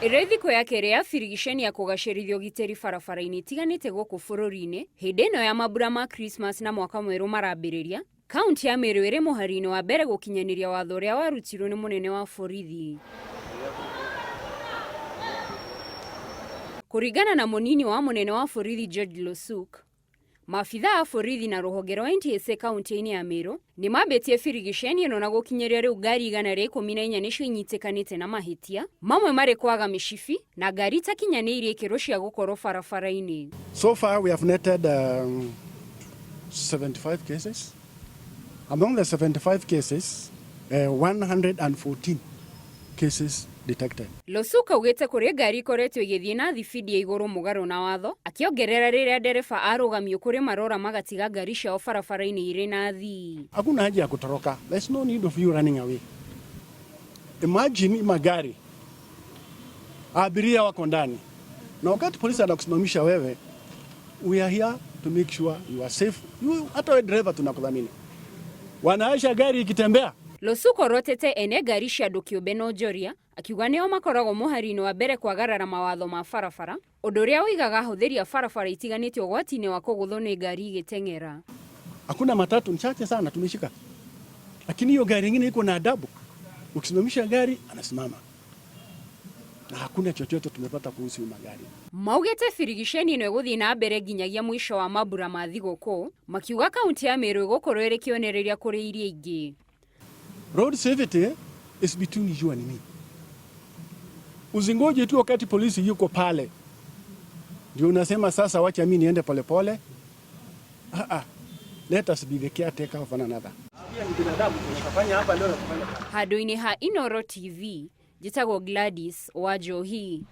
Ithiko ya keri ya birigiceni ya kugacirithia ugitiri barabara-ini itiganite guku bururi-ini hindi ino ya mambura ma Christmas na mwaka mweru marambiriria. Kaunti ya Meru iri muhari-ini wa mbere gukinyaniria watho uria warutirwo ni munene wa borithi. Kuringana na munini wa munene wa borithi George Losuk, Maabithaa a borithi na ruhonge rwa ntsa kaunti-ini ya Meru ni Maabitie birigiceni ino na gukinyeria riu ngari 114 nicio inyitikanite na mahitia, mamwe mari kwaga mishifi na ngari itakinyaniire ikiro cia gukorwo barabara-ini. So far we have netted 75 cases. Among the 75 cases, 114 cases detected. Losuka ugete kuri ngari ikoretwo igithie na thibidi ya iguru mugaro na watho, akiongerera riria ndereba arugamio kuri marora magatiga ngari ciao barabara-ini iri na thi. Hakuna haja ya kutoroka. There's no need of you running away. Imagine magari abiria wako ndani, na wakati polisi anakusimamisha wewe, we are here to make sure you are safe. Hata wewe driver tunakudhamini. Wanaasha gari ikitembea. Losuko rotete ene ngari cia andu kiumbe no njoria, akiuga nio makoragwo muhari-ini wa mbere kwagarara mawatho ma barabara, undu uria uigaga huthiria barabara itiganite ugwati-ini wa kuguthwo ni ngari igiteng'era. Hakuna matatu mchache sana tumeshika, lakini hiyo gari nyingine iko na adabu. Ukisimamisha gari anasimama, na hakuna chochote tumepata kuhusu magari. Maugete birigiceni ino iguthie na mbere nginyagia mwisho wa mambura ma thigukuu, makiuga kaunti ya Meru igukorwo iri kionereria kuri iria ingi. Road safety is between you and me. Uzingoje tu wakati polisi yuko pale ndio unasema sasa wacha mimi niende polepole. Let us be the caretaker of one another. Handu-ini ha Inoro TV, jitagwo Gladys wa Njohi.